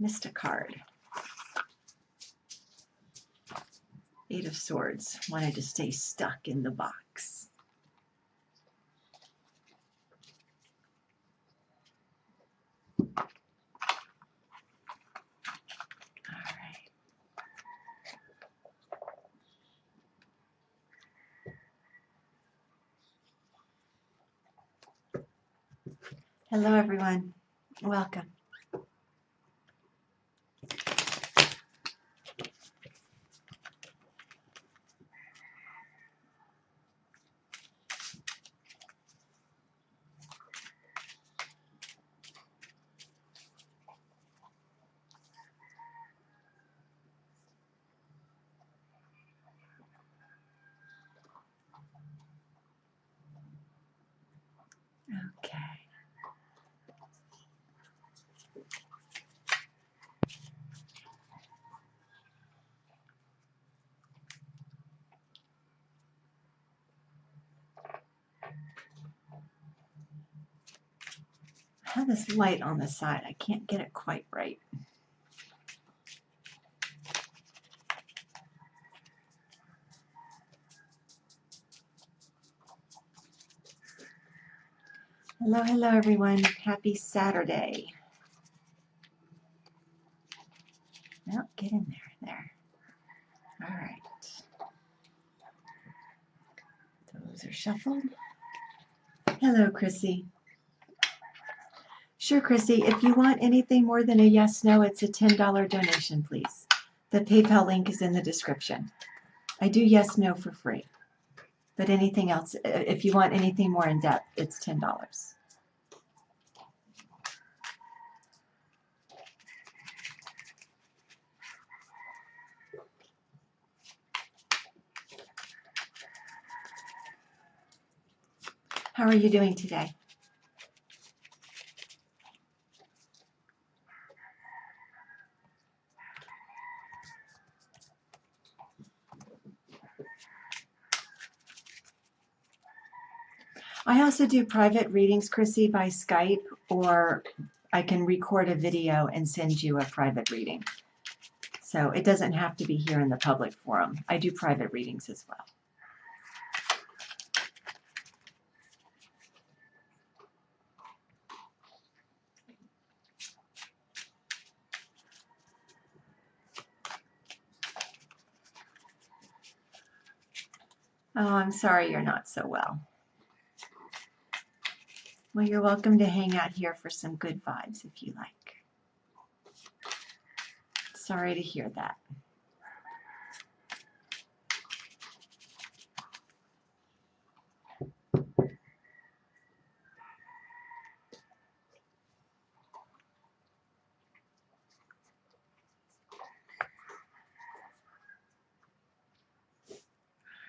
Missed a card. Eight of Swords. Wanted to stay stuck in the box. All right. Hello, everyone. Welcome. Okay. I have this light on the side. I can't get it quite right. Hello, hello, everyone. Happy Saturday. Well, get in there. All right. Those are shuffled. Hello, Chrissy. Sure, Chrissy. If you want anything more than a yes, no, it's a $10 donation, please. The PayPal link is in the description. I do yes, no for free. But anything else, if you want anything more in depth, it's $10. How are you doing today? I also do private readings, Chrissy, by Skype, or I can record a video and send you a private reading. So it doesn't have to be here in the public forum. I do private readings as well. Oh, I'm sorry you're not so well. Well, you're welcome to hang out here for some good vibes if you like. Sorry to hear that.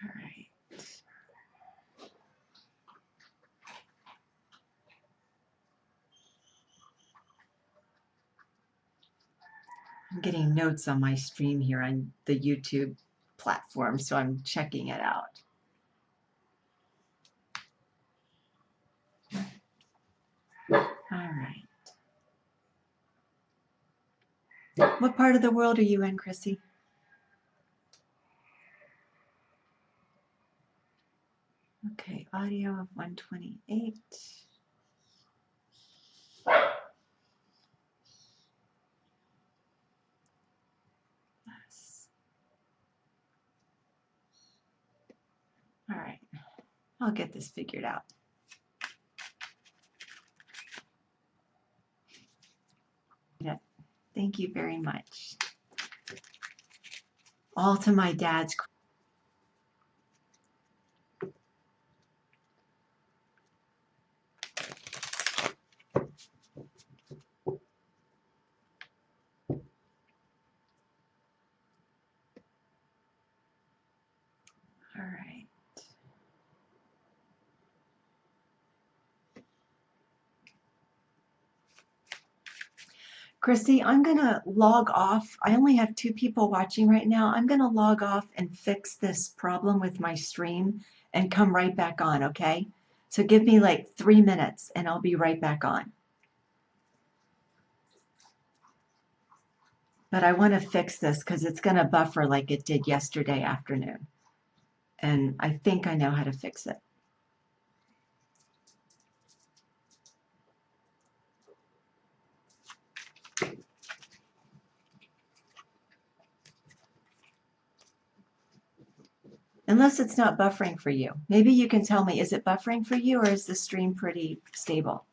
All right. I'm getting notes on my stream here on the YouTube platform, so I'm checking it out. All right. What part of the world are you in, Chrissy? Okay, audio of 128. Yes. All right, I'll get this figured out. Yeah. Thank you very much. All to my dad's. Chrissy, I'm going to log off. I only have 2 people watching right now. I'm going to log off and fix this problem with my stream and come right back on, okay? So give me like 3 minutes and I'll be right back on. But I want to fix this because it's going to buffer like it did yesterday afternoon. And I think I know how to fix it. Unless it's not buffering for you. Maybe you can tell me, is it buffering for you or is the stream pretty stable?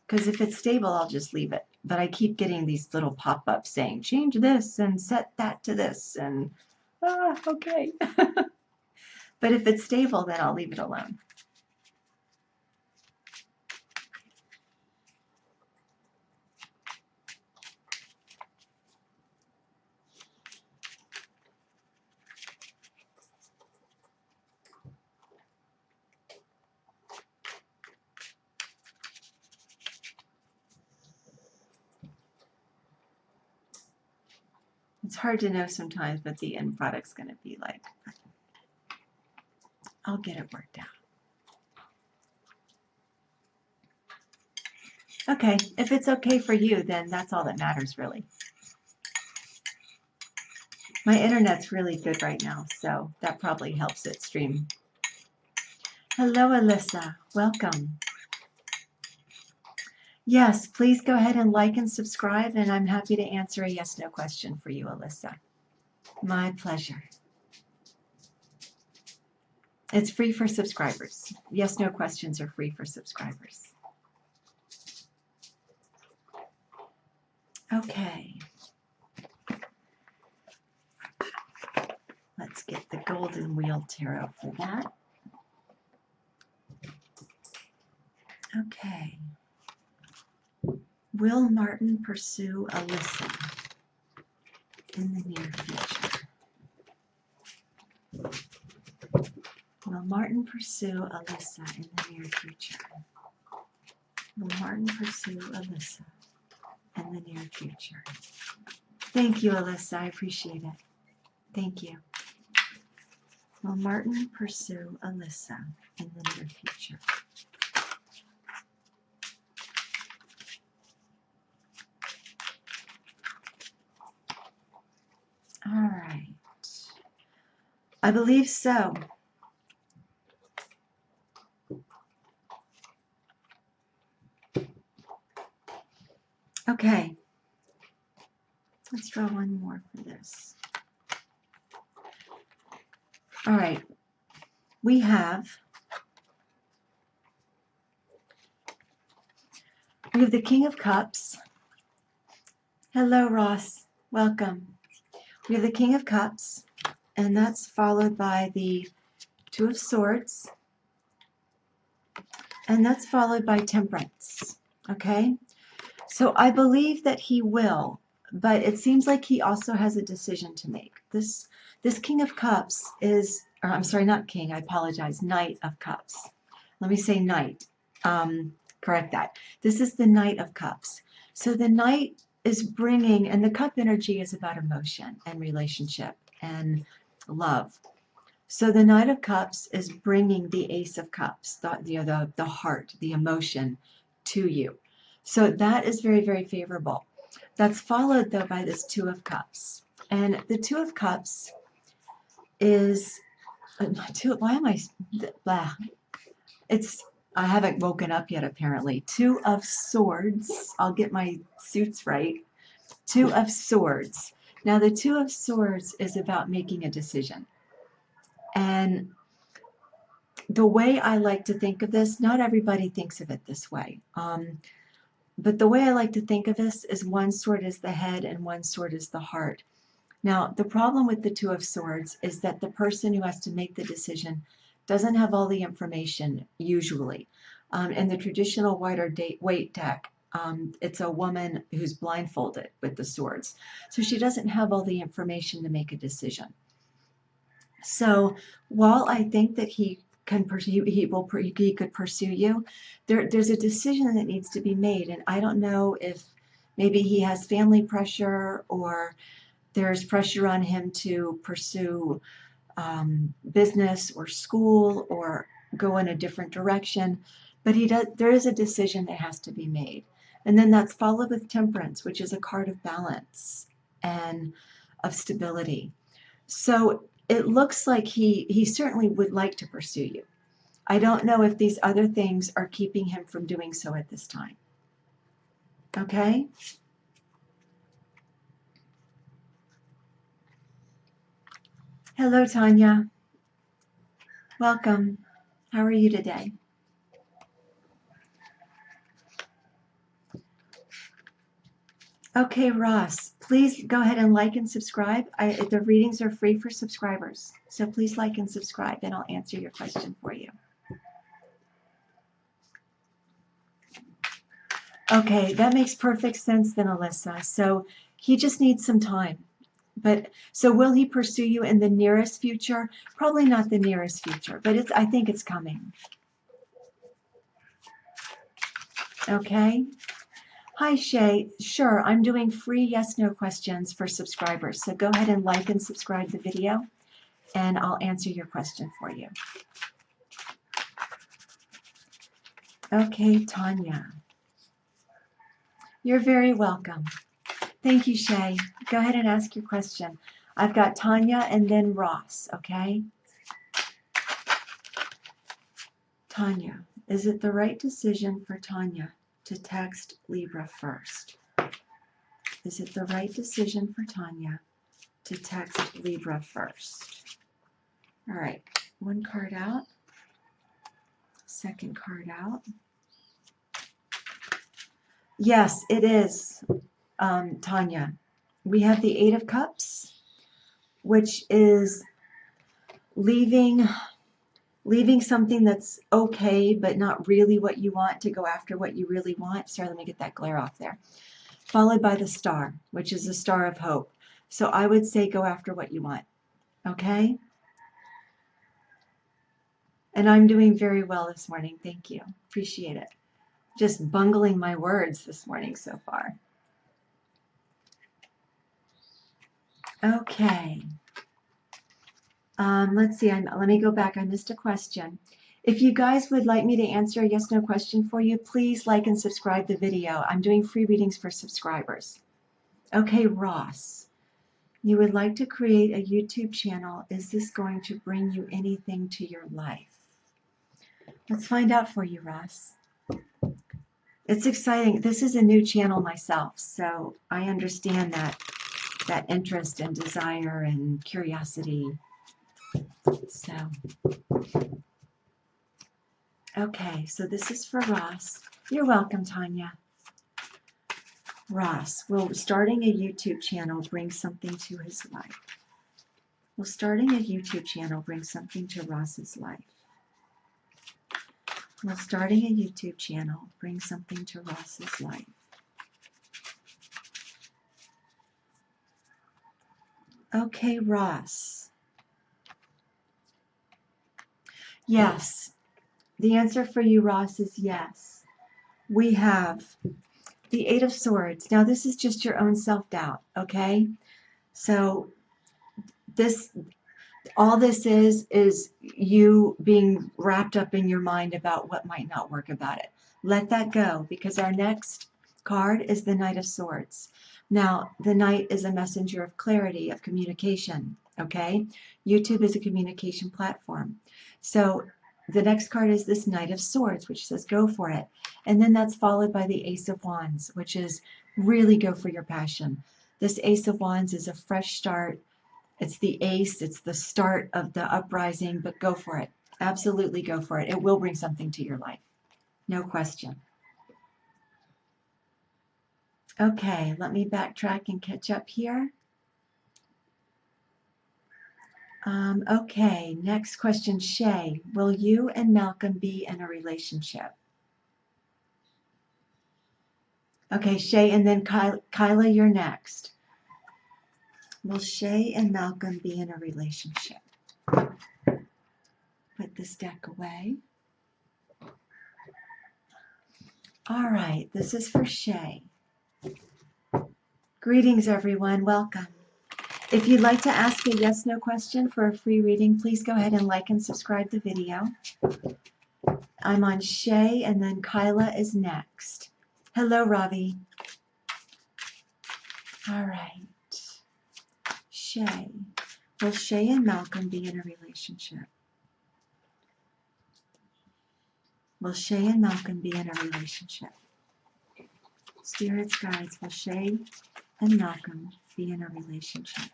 Because if it's stable, I'll just leave it. But I keep getting these little pop-ups saying, change this and set that to this. And, okay. But if it's stable, then I'll leave it alone. It's hard to know sometimes what the end product's going to be like. I'll get it worked out. Okay, if it's okay for you, then that's all that matters, really. My internet's really good right now, so that probably helps it stream. Hello, Alyssa. Welcome. Yes, please go ahead and like and subscribe, and I'm happy to answer a yes/no question for you, Alyssa. My pleasure. It's free for subscribers. Yes/no questions are free for subscribers. Okay. Let's get the Golden Wheel Tarot for that. Okay. Will Martin pursue Alyssa in the near future? Will Martin pursue Alyssa in the near future? Will Martin pursue Alyssa in the near future? Thank you, Alyssa. I appreciate it. Thank you. Will Martin pursue Alyssa in the near future? All right. I believe so. Okay. Let's draw one more for this. All right. We have the King of Cups. Hello, Ross. Welcome. We have the King of Cups, and that's followed by the Two of Swords, and that's followed by Temperance. Okay? So I believe that he will, but it seems like he also has a decision to make. This King of Cups is, or I'm sorry, not King, I apologize, Knight of Cups. Let me say Knight. Correct that. This is the Knight of Cups. So the Knight is bringing, and the cup energy is about emotion and relationship and love. So the Knight of Cups is bringing the Ace of Cups, the heart, the emotion to you. So that is very, very favorable. That's followed, though, by this Two of Cups. And the Two of Cups is, why am I, blah. I haven't woken up yet, apparently. Two of Swords. I'll get my suits right. Two of Swords. Now, the Two of Swords is about making a decision. And the way I like to think of this, not everybody thinks of it this way. But the way I like to think of this is one sword is the head and one sword is the heart. Now, the problem with the Two of Swords is that the person who has to make the decision doesn't have all the information, usually. In the traditional Rider-Waite deck, it's a woman who's blindfolded with the swords. So she doesn't have all the information to make a decision. So while I think that he he could pursue you. There's a decision that needs to be made, and I don't know if maybe he has family pressure or there's pressure on him to pursue business or school or go in a different direction, but there is a decision that has to be made. And then that's followed with temperance, which is a card of balance and of stability. So it looks like he certainly would like to pursue you. I don't know if these other things are keeping him from doing so at this time. Okay? Hello, Tanya. Welcome. How are you today? Okay, Ross, please go ahead and like and subscribe. The readings are free for subscribers. So please like and subscribe, and I'll answer your question for you. Okay, that makes perfect sense then, Alyssa. So he just needs some time. But so will he pursue you in the nearest future? Probably not the nearest future, but I think it's coming. Okay. Hi, Shay. Sure, I'm doing free yes/no questions for subscribers. So go ahead and like and subscribe the video, and I'll answer your question for you. Okay, Tanya. You're very welcome. Thank you, Shay. Go ahead and ask your question. I've got Tanya and then Ross, okay? Tanya, is it the right decision for Tanya to text Libra first? Is it the right decision for Tanya to text Libra first? All right, one card out, second card out. Yes, it is, Tanya. We have the Eight of Cups, which is leaving something that's okay, but not really what you want to go after what you really want. Sorry, let me get that glare off there. Followed by the Star, which is the Star of Hope. So I would say go after what you want, okay? And I'm doing very well this morning. Thank you. Appreciate it. Just bungling my words this morning so far. Okay. Let's see. Let me go back. I missed a question. If you guys would like me to answer a yes/no question for you, please like and subscribe the video. I'm doing free readings for subscribers. Okay, Ross. You would like to create a YouTube channel. Is this going to bring you anything to your life? Let's find out for you, Ross. It's exciting. This is a new channel myself, so I understand that interest and desire and curiosity. So, okay, so this is for Ross. You're welcome, Tanya. Ross, will starting a YouTube channel bring something to his life? Will starting a YouTube channel bring something to Ross's life? Will starting a YouTube channel bring something to Ross's life? Okay, Ross. Yes. The answer for you, Ross, is yes. We have the Eight of Swords. Now, this is just your own self-doubt, okay? So all this is you being wrapped up in your mind about what might not work about it. Let that go, because our next card is the Knight of Swords. Now, the Knight is a messenger of clarity, of communication, okay? YouTube is a communication platform. So the next card is this Knight of Swords, which says go for it. And then that's followed by the Ace of Wands, which is really go for your passion. This Ace of Wands is a fresh start. It's the ace, it's the start of the uprising, but go for it. Absolutely go for it. It will bring something to your life. No question. Okay, let me backtrack and catch up here. Okay, next question, Shay. Will you and Malcolm be in a relationship? Okay, Shay, and then Kyla, you're next. Will Shay and Malcolm be in a relationship? Put this deck away. All right, this is for Shay. Greetings, everyone. Welcome. If you'd like to ask a yes/no question for a free reading, please go ahead and like and subscribe the video. I'm on Shay, and then Kyla is next. Hello, Ravi. All right. Shay. Will Shay and Malcolm be in a relationship? Will Shay and Malcolm be in a relationship? Spirits, guides, will Shay and Malcolm be in a relationship?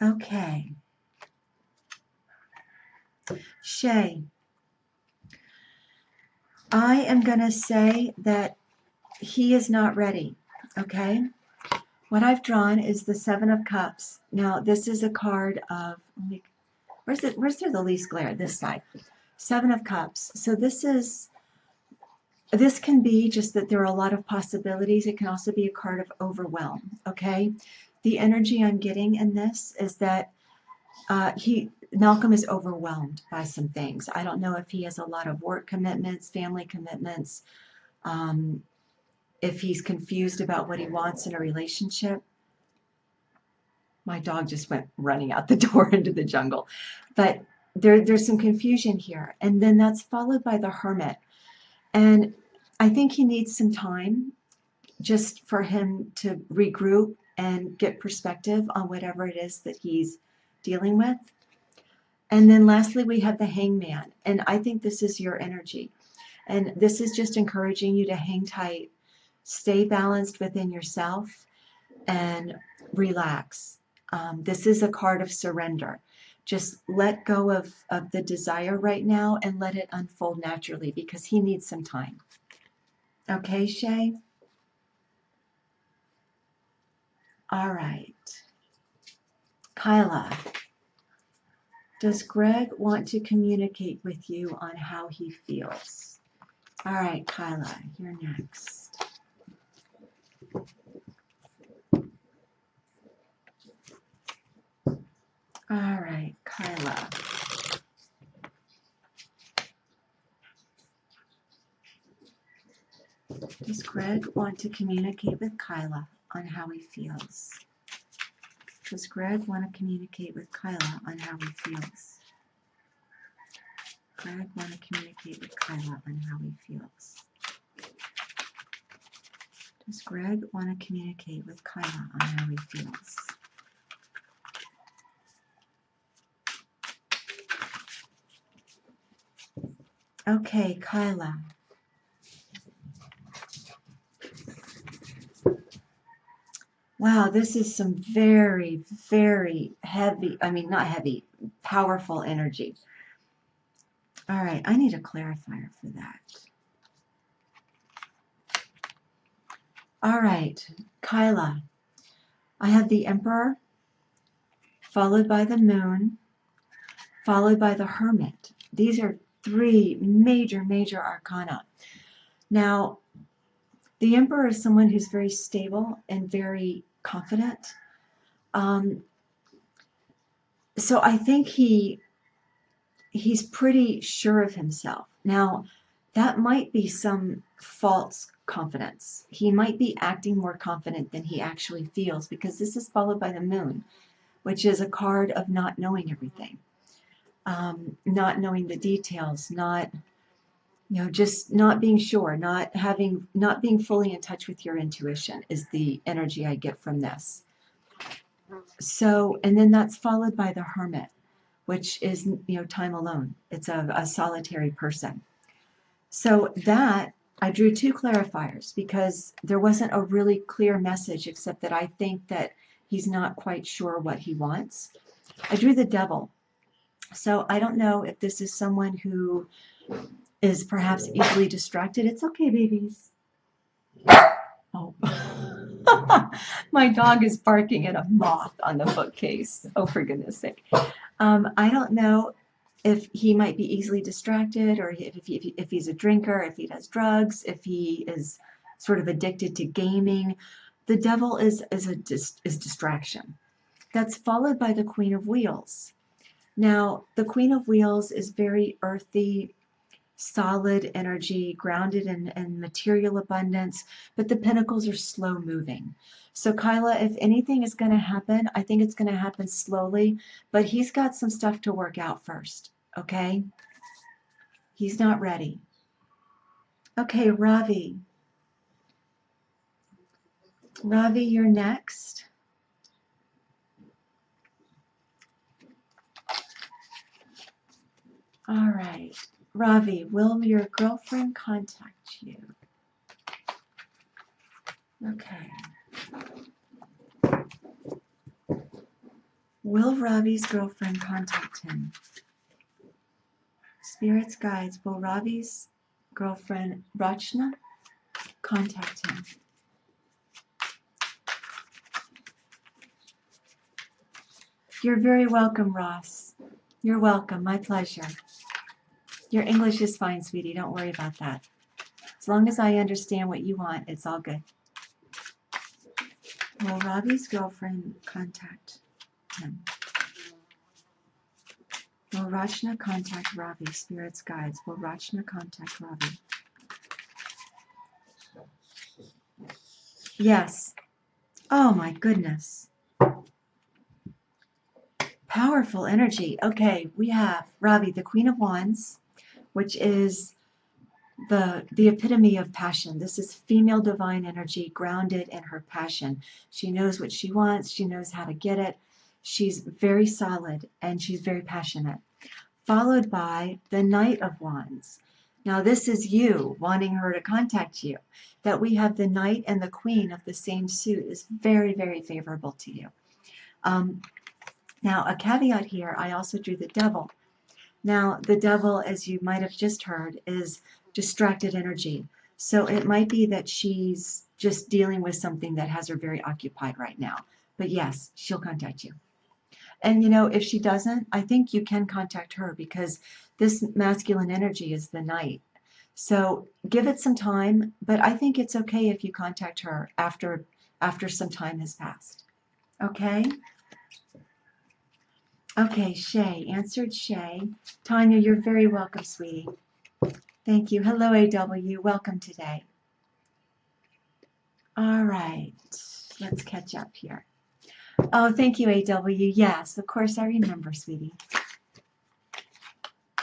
Okay. Shay, I am going to say that he is not ready, okay? What I've drawn is the Seven of Cups. Now, this is a card of, where's there the least glare? This side. Seven of Cups. So this can be just that there are a lot of possibilities. It can also be a card of overwhelm, okay? The energy I'm getting in this is that Malcolm is overwhelmed by some things. I don't know if he has a lot of work commitments, family commitments, if he's confused about what he wants in a relationship. My dog just went running out the door into the jungle. But there's some confusion here. And then that's followed by the Hermit. And I think he needs some time just for him to regroup and get perspective on whatever it is that he's dealing with. And then lastly, we have the Hangman. And I think this is your energy. And this is just encouraging you to hang tight, stay balanced within yourself, and relax. This is a card of surrender. Just let go of the desire right now and let it unfold naturally because he needs some time. Okay, Shay? All right. Kyla, does Greg want to communicate with you on how he feels? All right, Kyla, you're next. All right, Kyla. Does Greg want to communicate with Kyla on how he feels? Does Greg want to communicate with Kyla on how he feels? Greg want to communicate with Kyla on how he feels? Does Greg want to communicate with Kyla on how he feels? Okay, Kyla. Wow, this is some very, very heavy, not heavy, powerful energy. All right, I need a clarifier for that. All right, Kyla, I have the Emperor, followed by the Moon, followed by the Hermit. These are three major, major arcana. Now, the Emperor is someone who's very stable and very confident. So I think he's pretty sure of himself. Now, that might be some false confidence. He might be acting more confident than he actually feels because this is followed by the Moon, which is a card of not knowing everything, not knowing the details, just not being sure, not being fully in touch with your intuition is the energy I get from this. So, and then that's followed by the Hermit, which is, time alone. It's a solitary person. So that, I drew two clarifiers because there wasn't a really clear message except that I think that he's not quite sure what he wants. I drew the Devil. So I don't know if this is someone who is perhaps easily distracted. It's okay, babies. Oh. My dog is barking at a moth on the bookcase. Oh, for goodness sake. I don't know if he might be easily distracted or if he's a drinker, if he does drugs, if he is sort of addicted to gaming. The devil is distraction. That's followed by the Queen of Wheels. Now, the Queen of Wheels is very earthy, solid energy, grounded in material abundance, but the pentacles are slow moving. So Kyla, if anything is going to happen, I think it's going to happen slowly, but he's got some stuff to work out first, okay? He's not ready. Okay, Ravi. Ravi, you're next. All right. Ravi, will your girlfriend contact you? Okay. Will Ravi's girlfriend contact him? Spirits, guides, will Ravi's girlfriend, Rachna, contact him? You're very welcome, Ross. You're welcome. My pleasure. Your English is fine, sweetie. Don't worry about that. As long as I understand what you want, it's all good. Will Ravi's girlfriend contact him? Will Rachna contact Ravi? Spirits, guides. Will Rachna contact Ravi? Yes. Oh my goodness. Powerful energy. Okay, we have Ravi, the Queen of Wands, which is the epitome of passion. This is female divine energy grounded in her passion. She knows what she wants. She knows how to get it. She's very solid and she's very passionate. Followed by the Knight of Wands. Now this is you wanting her to contact you. That we have the Knight and the Queen of the same suit is very, very favorable to you. Now a caveat here, I also drew the Devil. Now the Devil, as you might have just heard, is distracted energy. So it might be that she's just dealing with something that has her very occupied right now. But yes, she'll contact you. And you know, if she doesn't, I think you can contact her because this masculine energy is the Knight. So give it some time, but I think it's okay if you contact her after some time has passed. Okay? Okay, Shay. Answered Shay. Tanya, you're very welcome, sweetie. Thank you. Hello, AW. Welcome today. All right. Let's catch up here. Oh, thank you, AW. Yes, of course I remember, sweetie.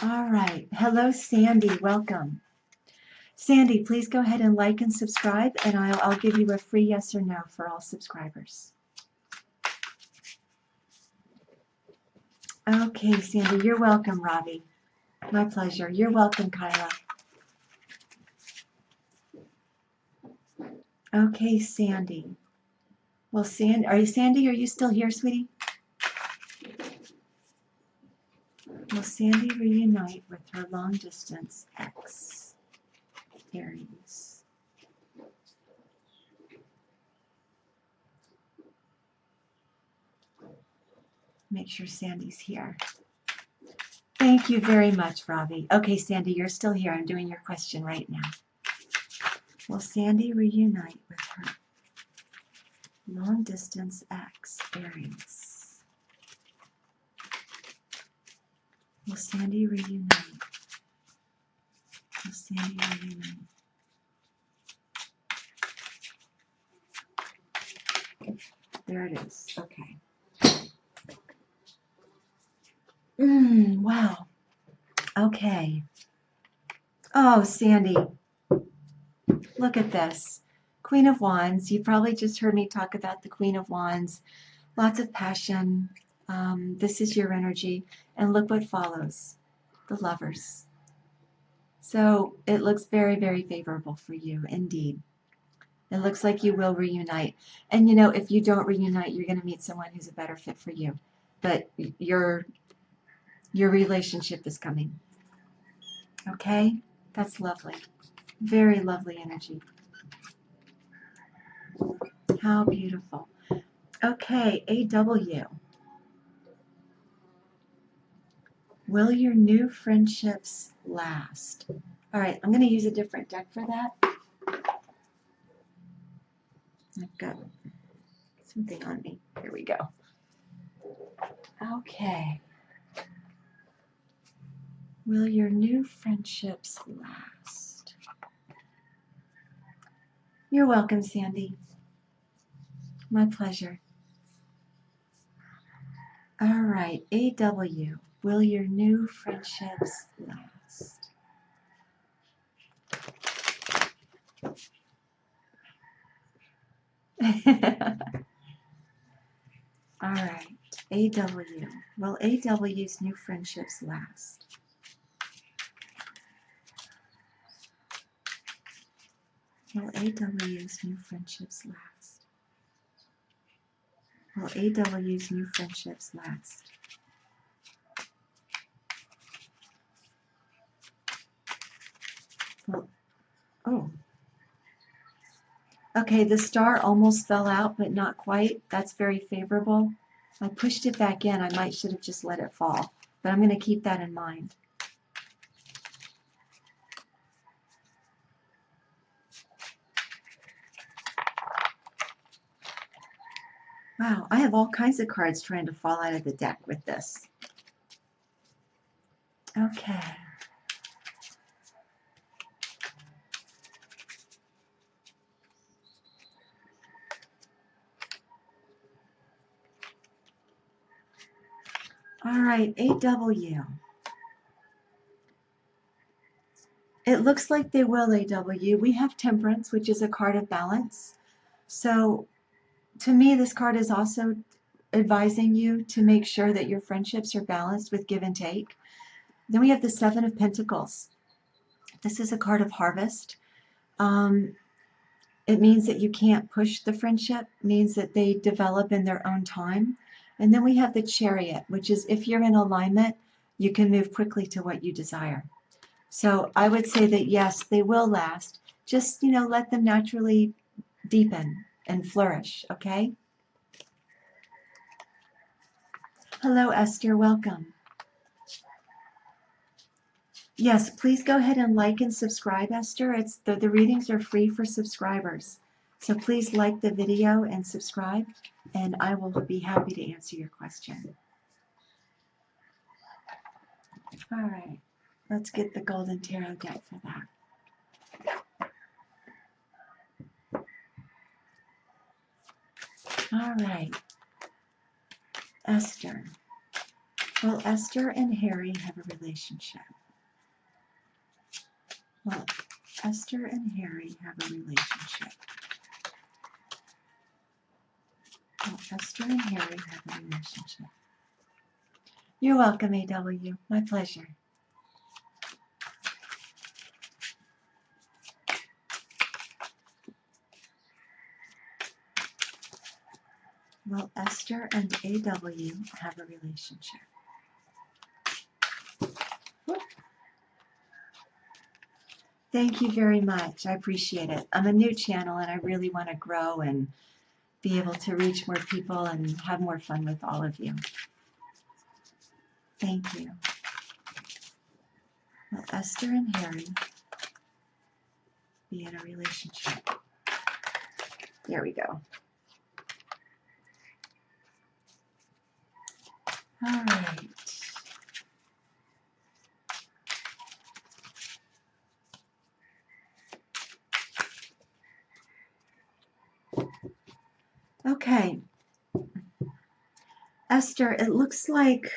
All right. Hello, Sandy. Welcome. Sandy, please go ahead and like and subscribe, and I'll give you a free yes or no for all subscribers. Okay, Sandy. You're welcome, Ravi. My pleasure. You're welcome, Kyla. Okay, Sandy. Well, Sandy, are you still here, sweetie? Will Sandy reunite with her long-distance ex, Aries? Make sure Sandy's here. Thank you very much, Ravi. Okay, Sandy, you're still here. I'm doing your question right now. Will Sandy reunite with her long-distance ex, Aries? Will Sandy reunite? Will Sandy reunite? There it is. Okay. Wow. Okay. Oh, Sandy. Look at this. Queen of Wands. You probably just heard me talk about the Queen of Wands. Lots of passion. This is your energy. And look what follows. The Lovers. So it looks very, very favorable for you, indeed. It looks like you will reunite. And you know, if you don't reunite, you're going to meet someone who's a better fit for you. But your relationship is coming. Okay? That's lovely. Very lovely energy. How beautiful. Okay, AW. Will your new friendships last? All right, I'm going to use a different deck for that. I've got something on me. Here we go. Okay. Will your new friendships last? You're welcome, Sandy. My pleasure. All right, AW. Will your new friendships last? All right, AW. Will AW's new friendships last? Will AW's new friendships last? Will AW's new friendships last? Well, oh. Okay, the star almost fell out, but not quite. That's very favorable. I pushed it back in. I should have just let it fall, but I'm going to keep that in mind. Wow, I have all kinds of cards trying to fall out of the deck with this. Okay. All right, AW. It looks like they will, AW. We have Temperance, which is a card of balance. So to me, this card is also advising you to make sure that your friendships are balanced with give and take. Then we have the Seven of Pentacles. This is a card of harvest. It means that you can't push the friendship, means that they develop in their own time. And then we have the Chariot, which is if you're in alignment, you can move quickly to what you desire. So I would say that yes, they will last. Just, let them naturally deepen and flourish, okay? Hello, Esther, welcome. Yes, please go ahead and like and subscribe, Esther. The readings are free for subscribers. So please like the video and subscribe, and I will be happy to answer your question. All right, let's get the Golden Tarot deck for that. All right, Esther. Will Esther and Harry have a relationship? Will Esther and Harry have a relationship? Will Esther and Harry have a relationship? You're welcome, AW. My pleasure. Will Esther and AW have a relationship? Thank you very much. I appreciate it. I'm a new channel and I really want to grow and be able to reach more people and have more fun with all of you. Thank you. Will Esther and Harry be in a relationship? There we go. All right. Okay. Esther, it looks like,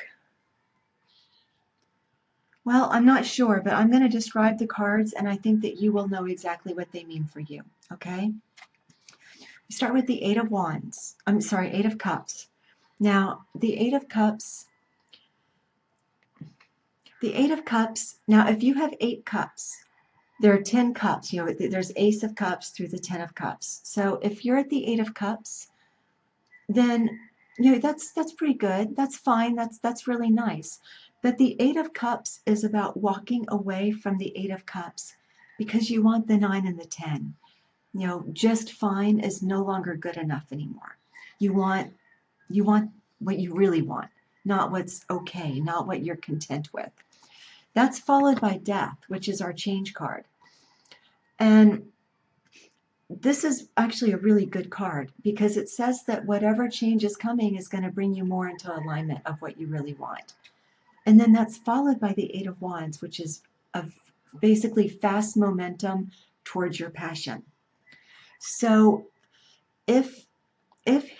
well, I'm not sure, but I'm going to describe the cards and I think that you will know exactly what they mean for you. Okay? We start with the Eight of Wands. I'm sorry, Eight of Cups. Now, the Eight of Cups, now if you have 8 cups, there are 10 cups. There's Ace of Cups through the 10 of Cups. So if you're at the 8 of Cups, then that's pretty good. That's fine. That's really nice. But the 8 of Cups is about walking away from the 8 of Cups because you want the 9 and the 10. Just fine is no longer good enough anymore. You want what you really want, not what's okay, not what you're content with. That's followed by Death, which is our change card. And this is actually a really good card because it says that whatever change is coming is going to bring you more into alignment of what you really want. And then that's followed by the Eight of Wands, which is basically fast momentum towards your passion. So if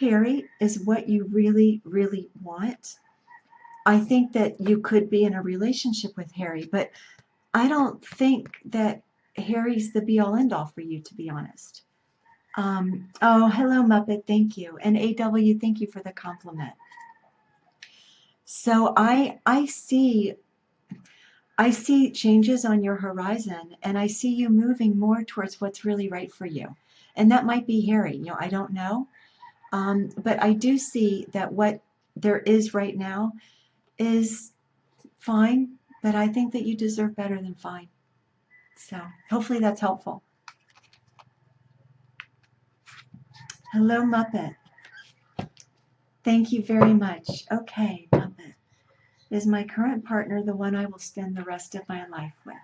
Harry is what you really, really want, I think that you could be in a relationship with Harry, but I don't think that Harry's the be-all end-all for you, to be honest. Oh, hello, Muppet. Thank you. And AW, thank you for the compliment. So I see changes on your horizon, and I see you moving more towards what's really right for you. And that might be Harry. You know, I don't know. But I do see that what there is right now is fine, but I think that you deserve better than fine. So hopefully that's helpful. Hello, Muppet. Thank you very much. Okay, Muppet. Is my current partner the one I will spend the rest of my life with?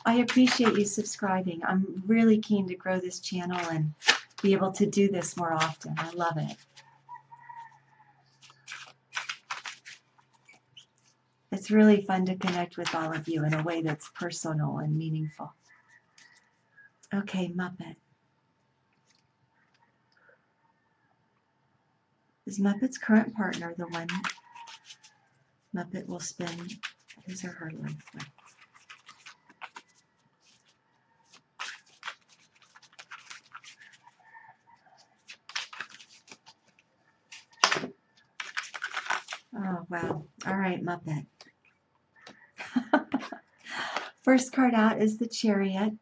I appreciate you subscribing. I'm really keen to grow this channel and be able to do this more often. I love it. It's really fun to connect with all of you in a way that's personal and meaningful. Okay, Muppet. Is Muppet's current partner the one Muppet will spend his or her life with? Oh, wow. All right, Muppet. First card out is the Chariot.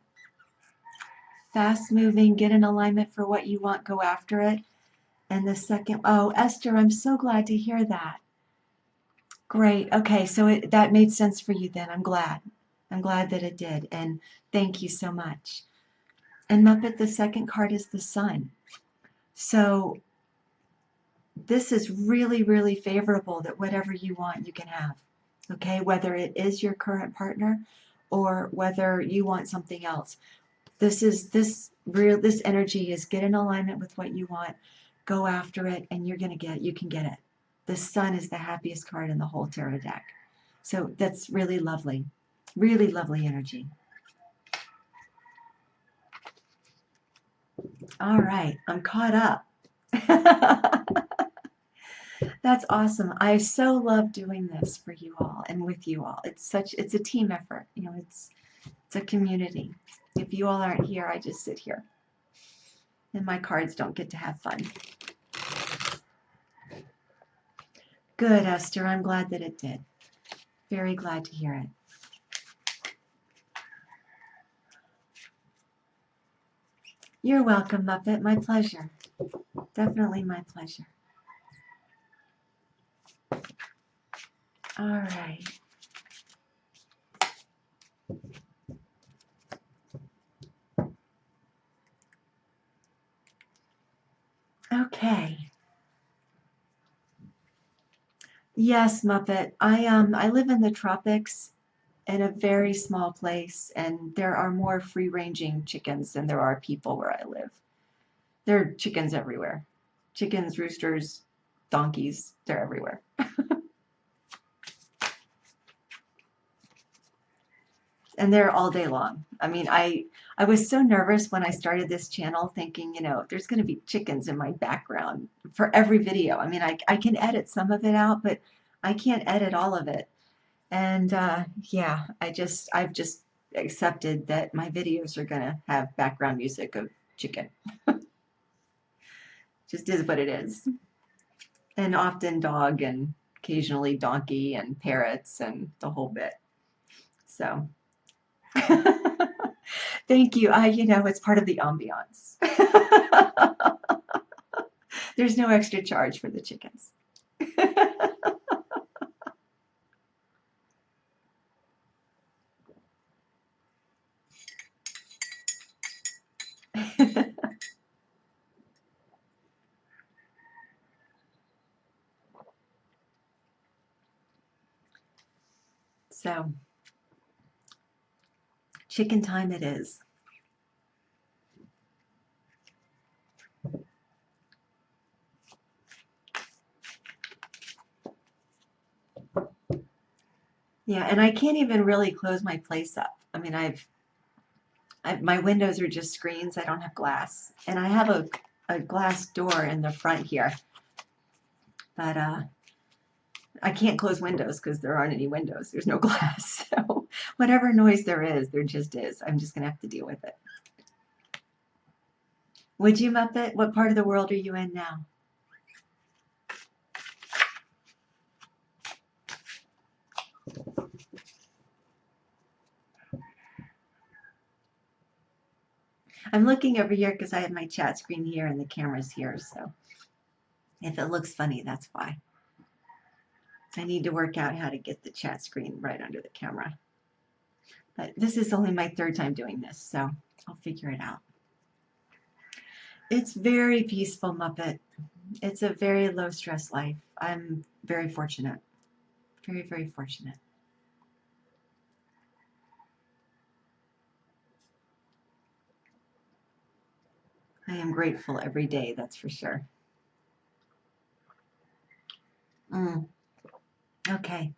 Fast moving, get in alignment for what you want, go after it. And the second, oh, Esther, I'm so glad to hear that. Great. Okay, so that made sense for you then. I'm glad. I'm glad that it did. And thank you so much. And Muppet, the second card is the Sun. So this is really, really favorable that whatever you want, you can have. Okay, whether it is your current partner or whether you want something else. This energy is get in alignment with what you want, go after it, and you can get it. The Sun is the happiest card in the whole tarot deck. So that's really lovely. Really lovely energy. All right, I'm caught up. That's awesome. I so love doing this for you all and with you all. It's a team effort. You know, it's a community. If you all aren't here, I just sit here. And my cards don't get to have fun. Good, Esther. I'm glad that it did. Very glad to hear it. You're welcome, Muppet. My pleasure. Definitely my pleasure. All right. Okay. Yes, Muppet. I live in the tropics in a very small place, and there are more free-ranging chickens than there are people where I live. There are chickens everywhere. Chickens, roosters, donkeys, they're everywhere. And they're all day long. I mean, I was so nervous when I started this channel thinking, you know, there's going to be chickens in my background for every video. I mean, I can edit some of it out, but I can't edit all of it. And yeah, I've just accepted that my videos are going to have background music of chicken. Just is what it is. And often dog and occasionally donkey and parrots and the whole bit. So thank you. You know, it's part of the ambiance. There's no extra charge for the chickens. So, chicken time it is. Yeah, and I can't even really close my place up. I mean, my windows are just screens. I don't have glass, and I have a glass door in the front here, but I can't close windows because there aren't any windows. There's no glass. So whatever noise there is, there just is. I'm just gonna have to deal with it. Would you, Muppet? What part of the world are you in now? I'm looking over here because I have my chat screen here and the camera's here. So if it looks funny, that's why. I need to work out how to get the chat screen right under the camera. But this is only my third time doing this, so I'll figure it out. It's very peaceful, Muppet. It's a very low stress life. I'm very fortunate. Very, very fortunate. I am grateful every day, that's for sure. Okay.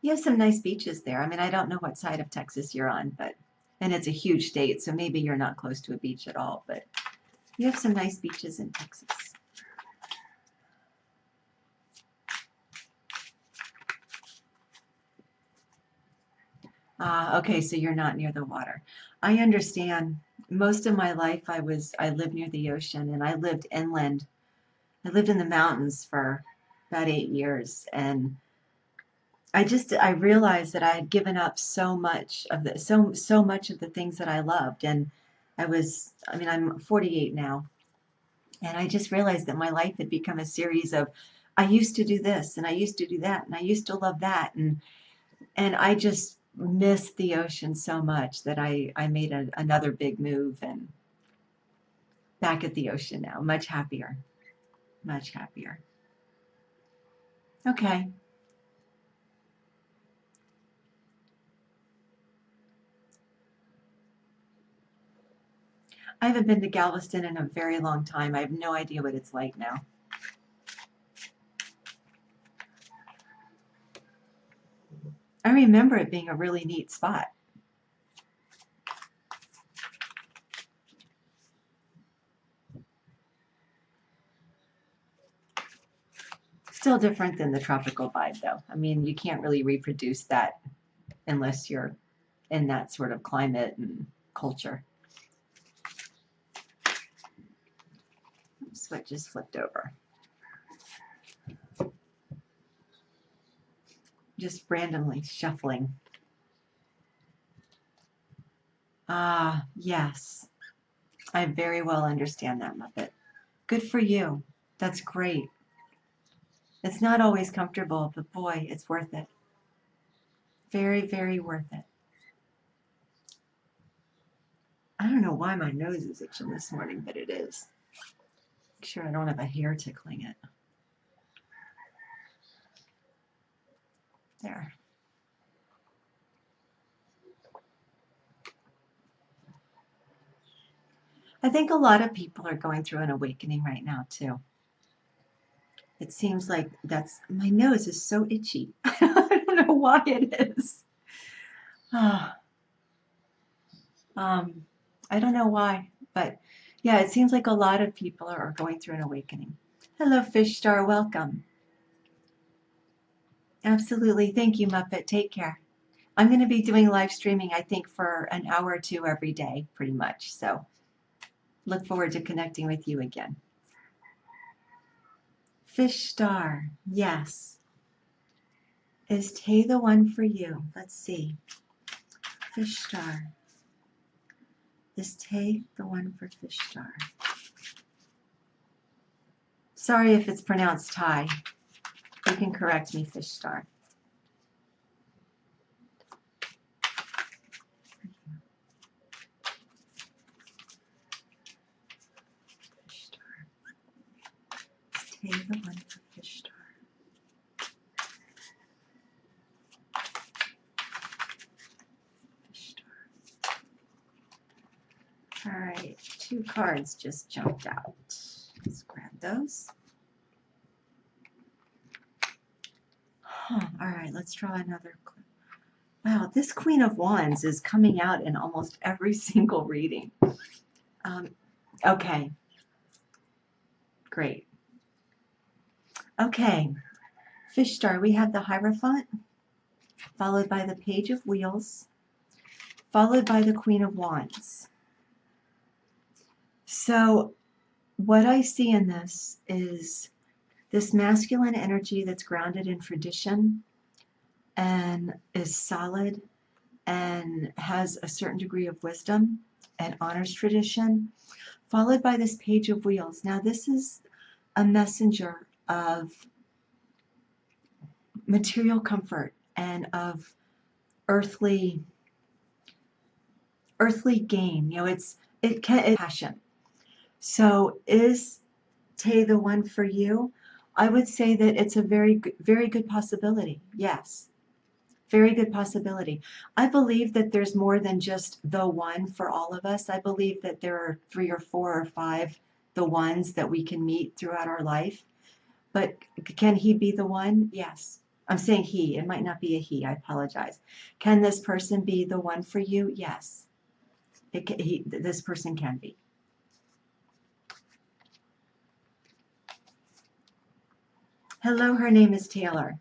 You have some nice beaches there. I mean, I don't know what side of Texas you're on, and it's a huge state, so maybe you're not close to a beach at all, but you have some nice beaches in Texas. Okay, so you're not near the water. I understand. Most of my life I lived near the ocean and I lived inland. I lived in the mountains for about 8 years, and I realized that I had given up so much of so much of the things that I loved. And I mean, I'm 48 now, and I just realized that my life had become a series of I used to do this and I used to do that and I used to love that, and I just missed the ocean so much that I made another big move and back at the ocean now. Much happier. Much happier. Okay. I haven't been to Galveston in a very long time. I have no idea what it's like now. I remember it being a really neat spot. Still different than the tropical vibe, though. I mean, you can't really reproduce that unless you're in that sort of climate and culture. Oops, what just flipped over? Just randomly shuffling. Ah, yes. I very well understand that, Muppet. Good for you. That's great. It's not always comfortable, but boy, it's worth it. Very, very worth it. I don't know why my nose is itching this morning, but it is. Make sure I don't have a hair tickling it. There. I think a lot of people are going through an awakening right now, too. It seems like my nose is so itchy. I don't know why it is. Ah, I don't know why, but yeah, it seems like a lot of people are going through an awakening. Hello, Fish Star. Welcome. Absolutely. Thank you, Muppet. Take care. I'm going to be doing live streaming, I think, for an hour or two every day, pretty much. So look forward to connecting with you again. Fish Star. Yes. Is Tay the one for you? Let's see. Fish Star. Is Tay the one for Fish Star? Sorry if it's pronounced Thai. You can correct me, Fish Star. Fish Star. Is Tay the one for Fish Star? right, 2 cards just jumped out. Let's grab those. All right, let's draw another. Wow, this Queen of Wands is coming out in almost every single reading. Okay, great. Okay, Fish Star, we have the Hierophant, followed by the Page of Wheels, followed by the Queen of Wands. So what I see in this is this masculine energy that's grounded in tradition and is solid and has a certain degree of wisdom and honors tradition, followed by this Page of Wheels. Now this is a messenger of material comfort and of earthly gain. You know, it's passion. So is Tay the one for you? I would say that it's a very good possibility. Yes. Very good possibility. I believe that there's more than just the one for all of us. I believe that there are 3 or 4 or 5 the ones that we can meet throughout our life. But can he be the one? Yes. I'm saying he. It might not be a he. I apologize. Can this person be the one for you? Yes. This person can be. Hello, her name is Taylor.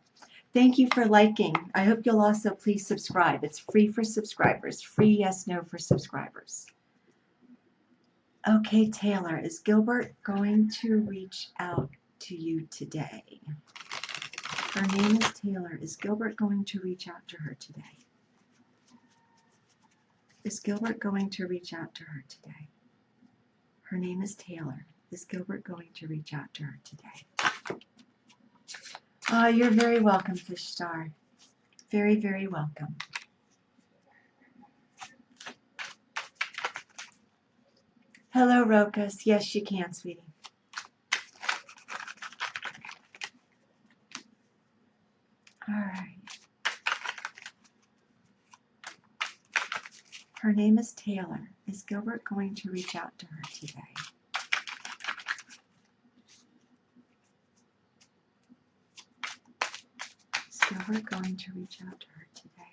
Thank you for liking. I hope you'll also please subscribe. It's free for subscribers. Free yes, no for subscribers. Okay, Taylor, is Gilbert going to reach out to you today? Her name is Taylor. Is Gilbert going to reach out to her today? Is Gilbert going to reach out to her today? Her name is Taylor. Is Gilbert going to reach out to her today? Oh, you're very welcome, Fish Star. Very, very welcome. Hello, Rokas. Yes, you can, sweetie. All right. Her name is Taylor. Is Gilbert going to reach out to her today? Is Gilbert going to reach out to her today?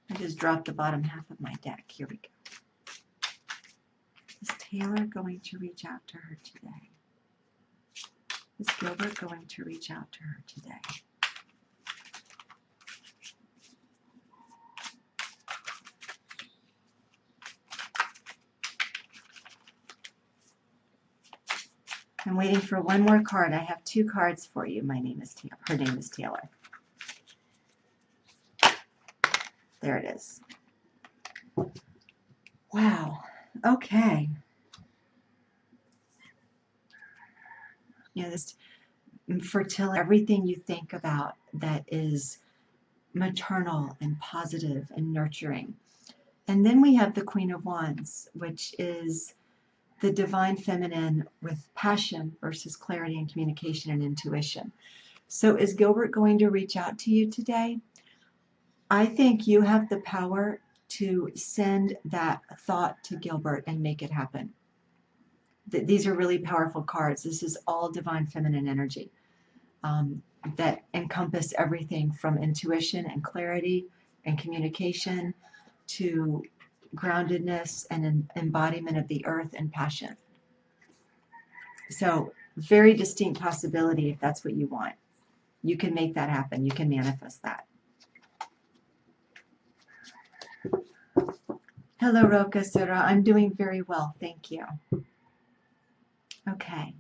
I just dropped the bottom half of my deck. Here we go. Is Taylor going to reach out to her today? Is Gilbert going to reach out to her today? I'm waiting for one more card. I have 2 cards for you. My name is Taylor. Her name is Taylor. There it is. Wow. Okay. You know, this fertility, everything you think about that is maternal and positive and nurturing. And then we have the Queen of Wands, which is the divine feminine with passion versus clarity and communication and intuition. So is Gilbert going to reach out to you today? I think you have the power to send that thought to Gilbert and make it happen. These are really powerful cards. This is all divine feminine energy that encompass everything from intuition and clarity and communication to groundedness and an embodiment of the earth and passion. So very distinct possibility if that's what you want. You can make that happen. You can manifest that. Hello, Roka Sura. I'm doing very well. Thank you. Okay.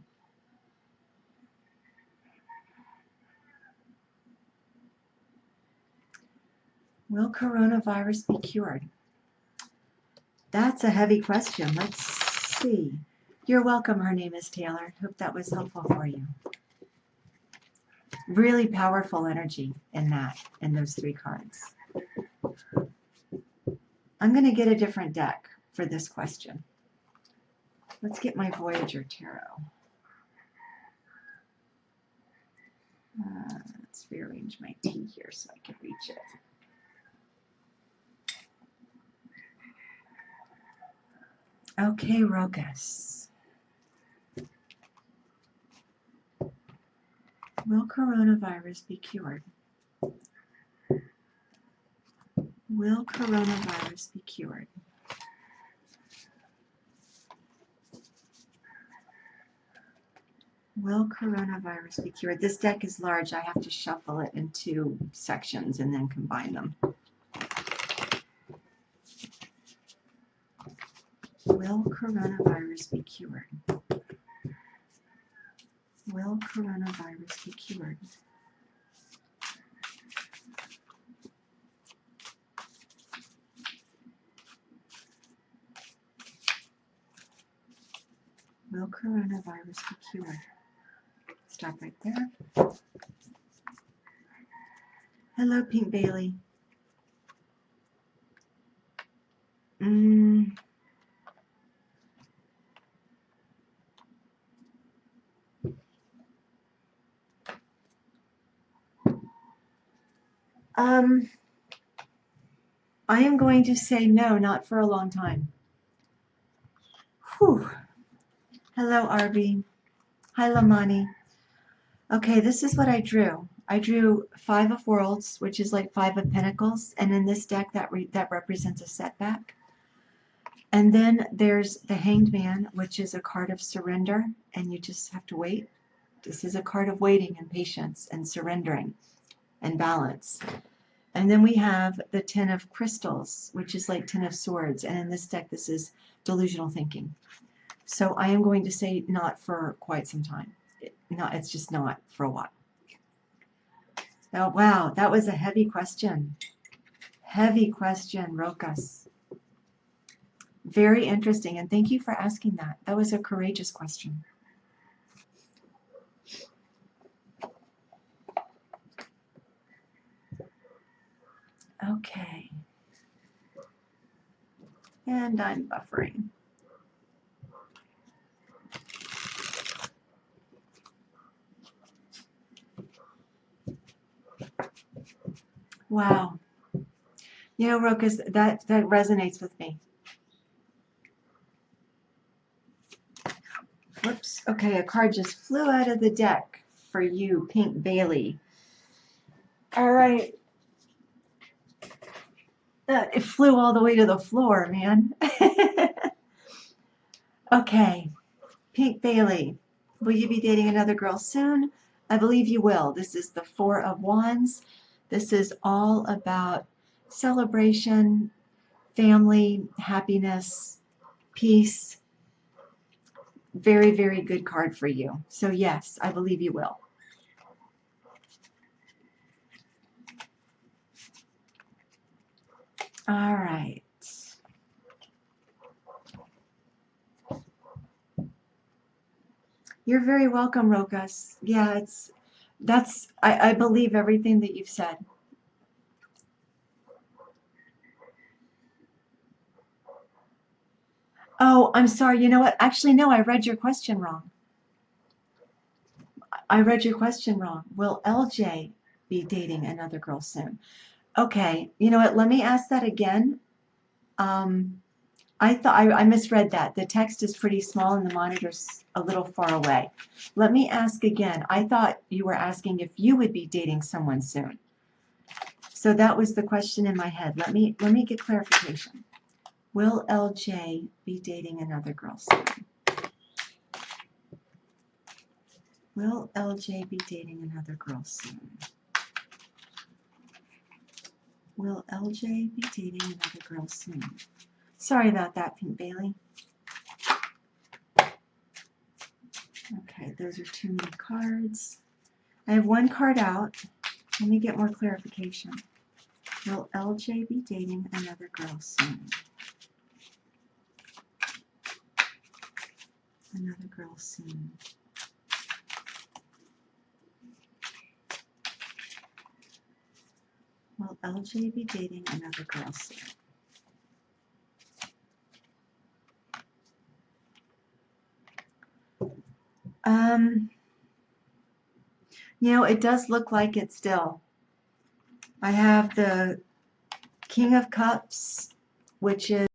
Will coronavirus be cured? That's a heavy question. Let's see. You're welcome. Her name is Taylor. Hope that was helpful for you. Really powerful energy in those 3 cards. I'm going to get a different deck for this question. Let's get my Voyager Tarot. Let's rearrange my tea here so I can reach it. Okay, Rogus. Will coronavirus be cured? Will coronavirus be cured? Will coronavirus be cured? This deck is large. I have to shuffle it in 2 sections and then combine them. Will coronavirus be cured? Will coronavirus be cured? Will coronavirus be cured? Stop right there. Hello, Pink Bailey. I am going to say no, not for a long time. Whew. Hello, Arby. Hi, Lamani. Okay, this is what I drew. I drew 5 of Worlds, which is like 5 of Pentacles, and in this deck that represents a setback. And then there's the Hanged Man, which is a card of surrender, and you just have to wait. This is a card of waiting and patience and surrendering and balance. And then we have the 10 of Crystals, which is like 10 of Swords, and in this deck this is delusional thinking. So I am going to say not for quite some time. It's just not for a while. Oh, wow, that was a heavy question. Heavy question, Rokas. Very interesting, and thank you for asking that. That was a courageous question. Okay. And I'm buffering. Wow. You know, Rokas, that resonates with me. Whoops. Okay, a card just flew out of the deck for you, Pink Bailey. All right. It flew all the way to the floor, man. Okay, Pink Bailey, will you be dating another girl soon? I believe you will. This is the 4 of Wands. This is all about celebration, family, happiness, peace. Very, very good card for you. So yes, I believe you will. All right. You're very welcome, Rokas. Yeah, I believe everything that you've said. Oh, I'm sorry. You know what? Actually, no, I read your question wrong. I read your question wrong. Will LJ be dating another girl soon? Okay, you know what? Let me ask that again. I thought I misread that. The text is pretty small and the monitor's a little far away. Let me ask again. I thought you were asking if you would be dating someone soon. So that was the question in my head. Let me get clarification. Will LJ be dating another girl soon? Will LJ be dating another girl soon? Will LJ be dating another girl soon? Sorry about that, Pink Bailey. Okay, those are too many cards. I have one card out. Let me get more clarification. Will LJ be dating another girl soon? Another girl soon. Will LJ be dating another girl soon? You know, it does look like it still. I have the King of Cups, which is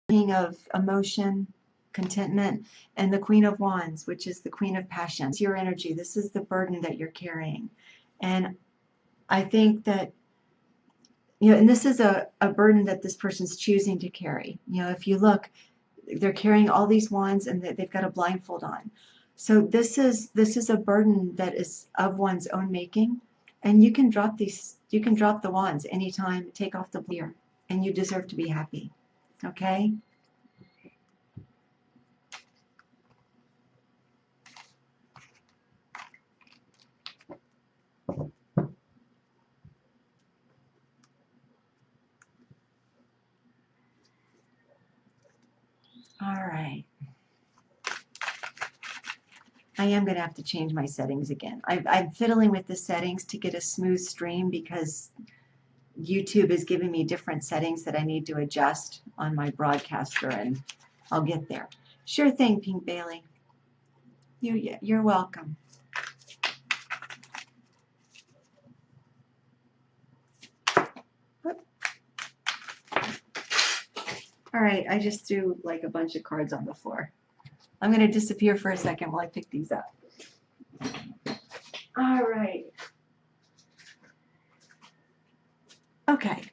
King of emotion, contentment, and the Queen of Wands, which is the Queen of Passion. It's your energy. This is the burden that you're carrying. And I think that, and this is a burden that this person's choosing to carry. If you look, they're carrying all these wands and they've got a blindfold on. So this is a burden that is of one's own making. And you can drop the wands anytime, take off the blur, and you deserve to be happy. Okay? All right. I am going to have to change my settings again. I'm fiddling with the settings to get a smooth stream because YouTube is giving me different settings that I need to adjust on my broadcaster, and I'll get there. Sure thing, Pink Bailey. You're welcome. All right, I just threw like a bunch of cards on the floor. I'm going to disappear for a second while I pick these up. All right. Okay.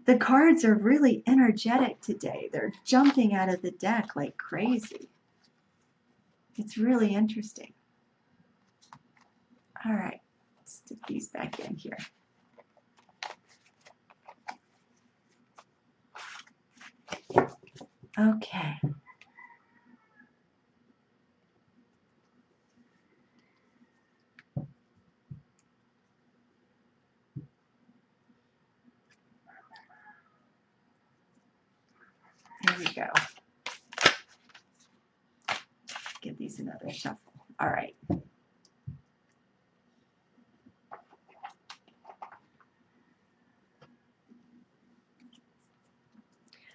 The cards are really energetic today. They're jumping out of the deck like crazy. It's really interesting. All right, let's stick these back in here. Okay. There we go. Give these another shuffle. All right.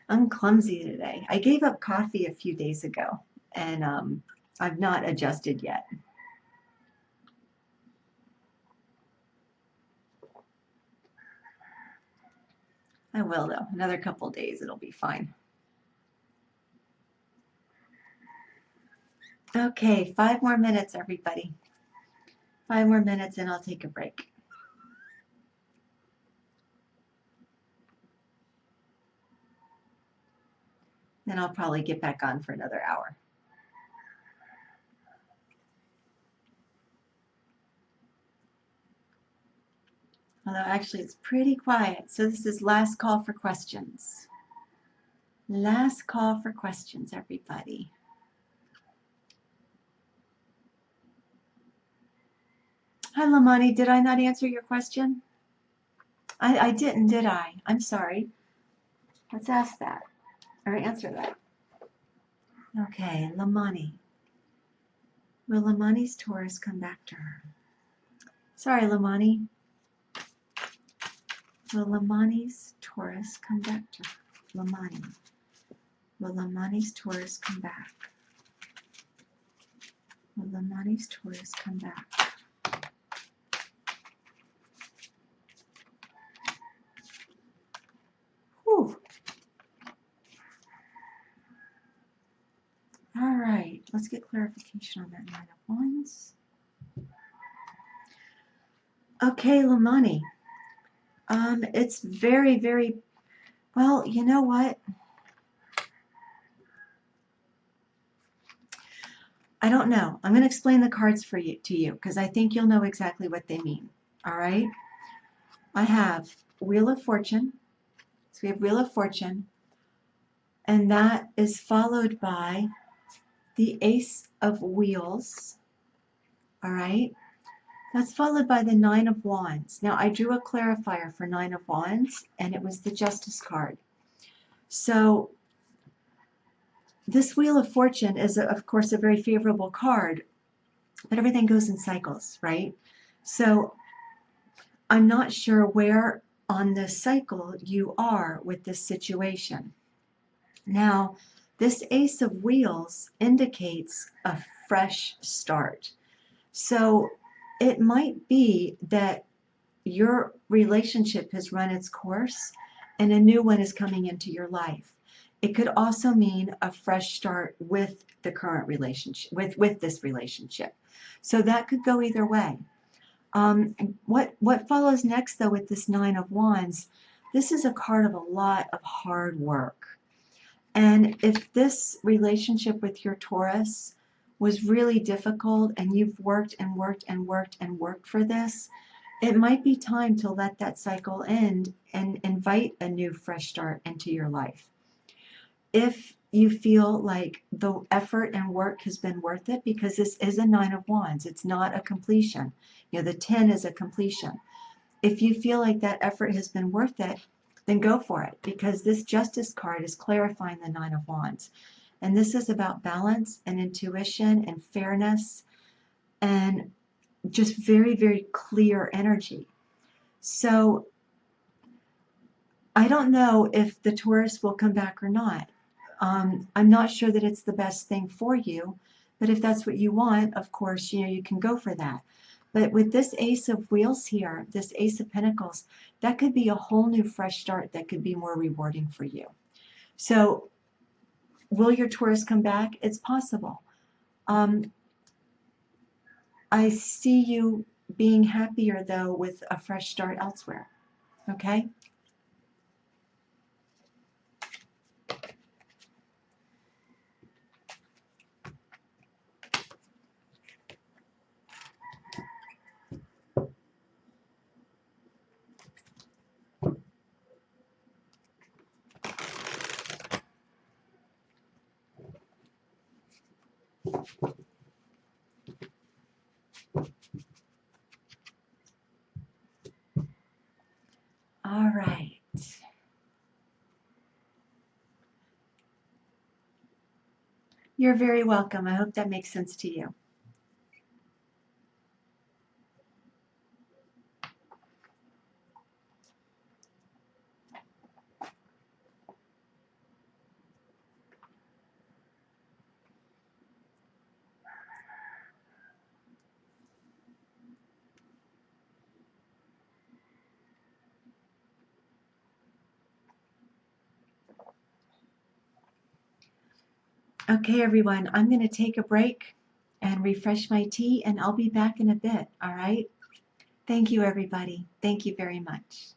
I'm clumsy today. I gave up coffee a few days ago, and I've not adjusted yet. I will, though. Another couple days, it'll be fine. Okay, 5 more minutes, everybody. 5 more minutes, and I'll take a break. Then I'll probably get back on for another hour. Although actually it's pretty quiet. So this is last call for questions. Last call for questions, everybody. Hi, Lamani. Did I not answer your question? I didn't, did I? I'm sorry. Let's ask that, or answer that. Okay, Lamani. Will Lamani's Taurus come back to her? Sorry, Lamani. Will Lamani's Taurus come back to her? Lamani. Will Lamani's Taurus come back? Will Lamani's Taurus come back? Whew. All right, let's get clarification on that 9 of Wands. Okay, Lamani. It's very, very, well, you know what? I don't know. I'm going to explain the cards to you because I think you'll know exactly what they mean. All right? I have Wheel of Fortune. So we have Wheel of Fortune. And that is followed by the Ace of Wheels. All right? That's followed by the 9 of Wands. Now, I drew a clarifier for 9 of Wands, and it was the Justice card. So this Wheel of Fortune is, of course, a very favorable card, but everything goes in cycles, right? So I'm not sure where on the cycle you are with this situation. Now, this Ace of Wheels indicates a fresh start. So it might be that your relationship has run its course and a new one is coming into your life. It could also mean a fresh start with the current relationship, with this relationship. So that could go either way. What follows next, though, with this Nine of Wands, this is a card of a lot of hard work. And if this relationship with your Taurus was really difficult and you've worked and worked and worked and worked for this, it might be time to let that cycle end and invite a new fresh start into your life. If you feel like the effort and work has been worth it, because this is a Nine of Wands, it's not a completion. The 10 is a completion. If you feel like that effort has been worth it, then go for it, because this Justice card is clarifying the Nine of Wands. And this is about balance and intuition and fairness and just very, very clear energy. So I don't know if the Taurus will come back or not. I'm not sure that it's the best thing for you, but if that's what you want, of course, you can go for that. But with this Ace of Wheels here, this Ace of Pentacles, that could be a whole new fresh start that could be more rewarding for you. So will your Taurus come back? It's possible. I see you being happier, though, with a fresh start elsewhere. Okay? All right. You're very welcome. I hope that makes sense to you. Okay, everyone, I'm going to take a break and refresh my tea, and I'll be back in a bit, all right? Thank you, everybody. Thank you very much.